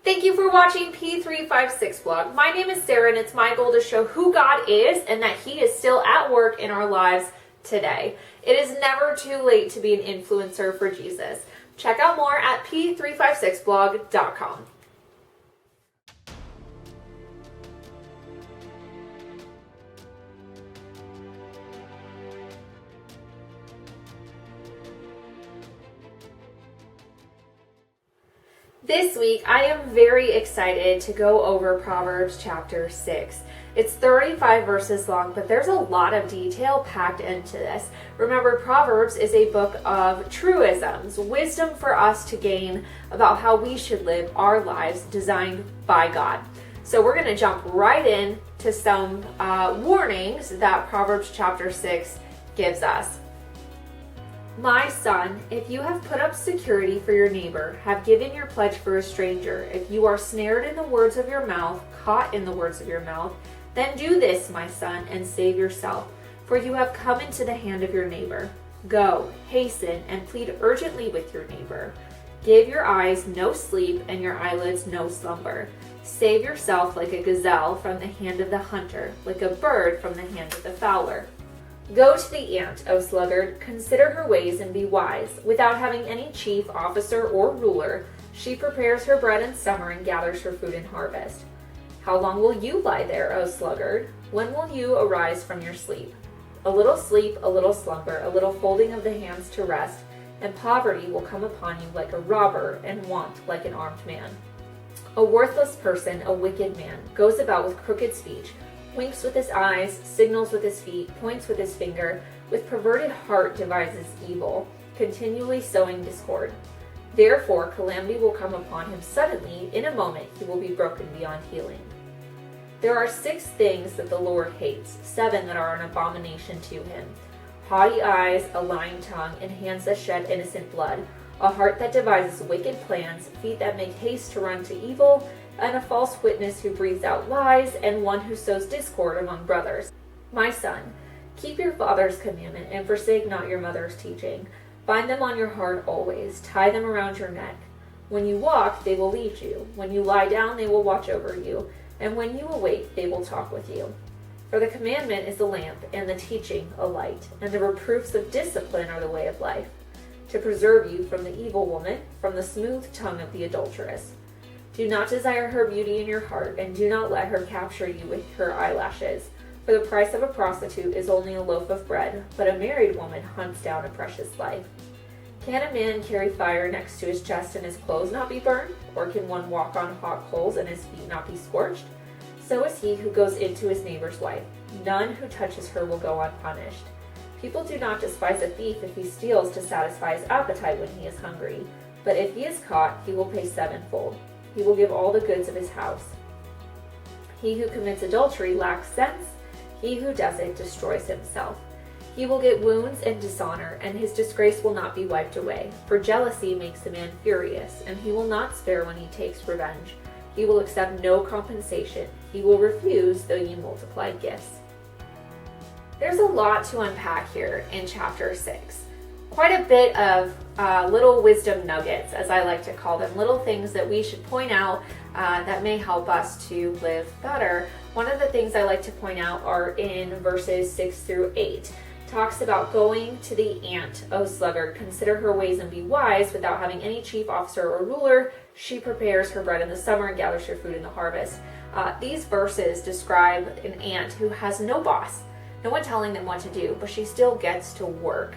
Thank you for watching P356 Blog. My name is Sarah, and it's my goal to show who God is and that He is still at work in our lives today. It is never too late to be an influencer for Jesus. Check out more at p356blog.com. This week, I am very excited to go over Proverbs chapter 6. It's 35 verses long, but there's a lot of detail packed into this. Remember, Proverbs is a book of truisms, wisdom for us to gain about how we should live our lives designed by God. So we're going to jump right in to some warnings that Proverbs chapter 6 gives us. My son, if you have put up security for your neighbor, have given your pledge for a stranger, if you are snared in the words of your mouth, caught in the words of your mouth, then do this, my son, and save yourself, for you have come into the hand of your neighbor. Go, hasten, and plead urgently with your neighbor. Give your eyes no sleep and your eyelids no slumber. Save yourself like a gazelle from the hand of the hunter, like a bird from the hand of the fowler. Go to the ant, O sluggard, consider her ways and be wise. Without having any chief, officer, or ruler, she prepares her bread in summer and gathers her food in harvest. How long will you lie there, O sluggard? When will you arise from your sleep? A little sleep, a little slumber, a little folding of the hands to rest, and poverty will come upon you like a robber, and want like an armed man. A worthless person, a wicked man, goes about with crooked speech, winks with his eyes, signals with his feet, points with his finger, with perverted heart devises evil, continually sowing discord. Therefore calamity will come upon him suddenly, in a moment he will be broken beyond healing. There are 6 things that the Lord hates, 7 that are an abomination to him: haughty eyes, a lying tongue, and hands that shed innocent blood, a heart that devises wicked plans, feet that make haste to run to evil, and a false witness who breathes out lies, and one who sows discord among brothers. My son, keep your father's commandment and forsake not your mother's teaching. Bind them on your heart always, tie them around your neck. When you walk, they will lead you. When you lie down, they will watch over you. And when you awake, they will talk with you. For the commandment is a lamp, and the teaching a light, and the reproofs of discipline are the way of life, to preserve you from the evil woman, from the smooth tongue of the adulteress. Do not desire her beauty in your heart, and do not let her capture you with her eyelashes. For the price of a prostitute is only a loaf of bread, but a married woman hunts down a precious life. Can a man carry fire next to his chest and his clothes not be burned? Or can one walk on hot coals and his feet not be scorched? So is he who goes into his neighbor's wife. None who touches her will go unpunished. People do not despise a thief if he steals to satisfy his appetite when he is hungry. But if he is caught, he will pay 7-fold. He will give all the goods of his house. He who commits adultery lacks sense. He who does it destroys himself. He will get wounds and dishonor, and his disgrace will not be wiped away. For jealousy makes a man furious, and he will not spare when he takes revenge. He will accept no compensation. He will refuse though you multiply gifts. There's a lot to unpack here in chapter 6. Quite a bit of little wisdom nuggets, as I like to call them, little things that we should point out that may help us to live better. One of the things I like to point out are in verses 6 through 8. Talks about going to the ant, O sluggard, consider her ways and be wise. Without having any chief, officer, or ruler, she prepares her bread in the summer and gathers her food in the harvest. These verses describe an ant who has no boss, no one telling them what to do, but she still gets to work.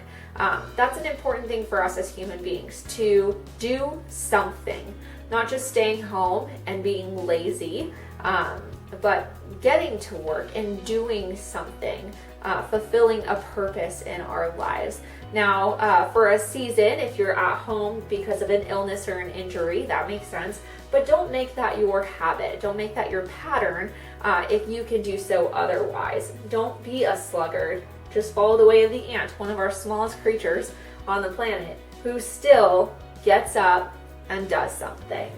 That's an important thing for us as human beings, to do something, not just staying home and being lazy, but getting to work and doing something, fulfilling a purpose in our lives. Now, for a season, if you're at home because of an illness or an injury, that makes sense, but don't make that your habit. Don't make that your pattern if you can do so otherwise. Don't be a sluggard. Just follow the way of the ant, one of our smallest creatures on the planet, who still gets up and does something.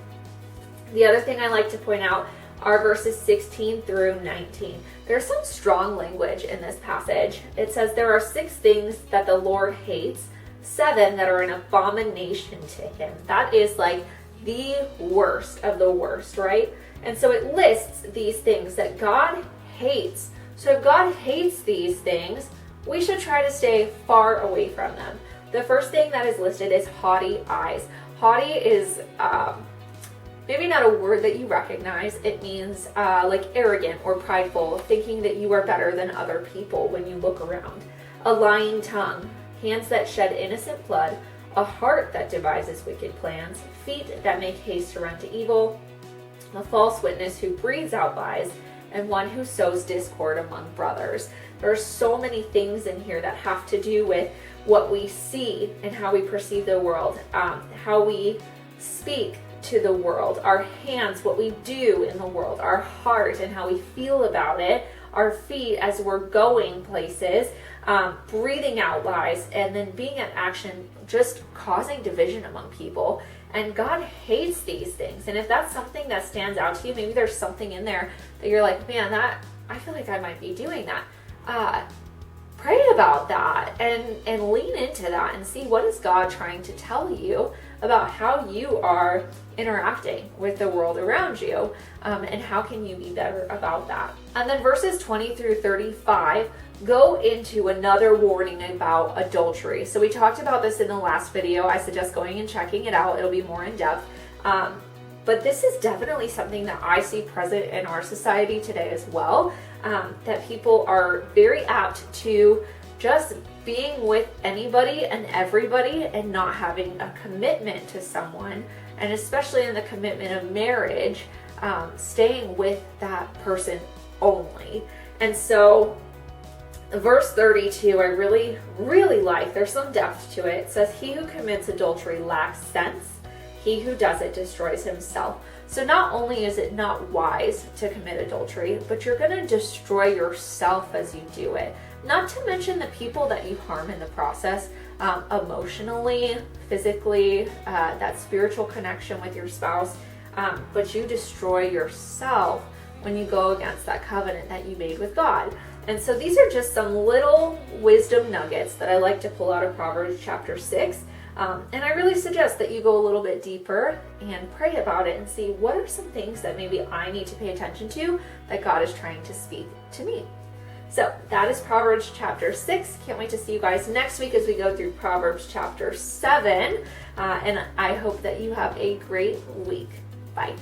The other thing I like to point out are verses 16 through 19. There's some strong language in this passage. It says there are 6 things that the Lord hates, 7 that are an abomination to him. That is like the worst of the worst, right? And so it lists these things that God hates. So if God hates these things, we should try to stay far away from them. The first thing that is listed is haughty eyes. Haughty is maybe not a word that you recognize. It means like arrogant or prideful, thinking that you are better than other people when you look around. A lying tongue, hands that shed innocent blood, a heart that devises wicked plans, feet that make haste to run to evil, a false witness who breathes out lies, and one who sows discord among brothers. There are so many things in here that have to do with what we see and how we perceive the world, how we speak to the world, our hands, what we do in the world, our heart and how we feel about it, our feet as we're going places, breathing out lies, and then being in action, just causing division among people. And God hates these things. And if that's something that stands out to you, maybe there's something in there that you're like, man, that I feel like I might be doing that. Pray about that and lean into that and see what is God trying to tell you about how you are interacting with the world around you, and how can you be better about that. And then verses 20 through 35 go into another warning about adultery. So we talked about this in the last video. I suggest going and checking it out. It'll be more in depth. But this is definitely something that I see present in our society today as well, that people are very apt to just being with anybody and everybody and not having a commitment to someone, and especially in the commitment of marriage, staying with that person only. And so verse 32, I really, really like. There's some depth to it. It says, he who commits adultery lacks sense. He who does it destroys himself. So not only is it not wise to commit adultery, but you're going to destroy yourself as you do it. Not to mention the people that you harm in the process, emotionally, physically, that spiritual connection with your spouse. But you destroy yourself when you go against that covenant that you made with God. And so these are just some little wisdom nuggets that I like to pull out of Proverbs chapter 6. And I really suggest that you go a little bit deeper and pray about it and see what are some things that maybe I need to pay attention to that God is trying to speak to me. So that is Proverbs chapter 6. Can't wait to see you guys next week as we go through Proverbs chapter 7. And I hope that you have a great week. Bye.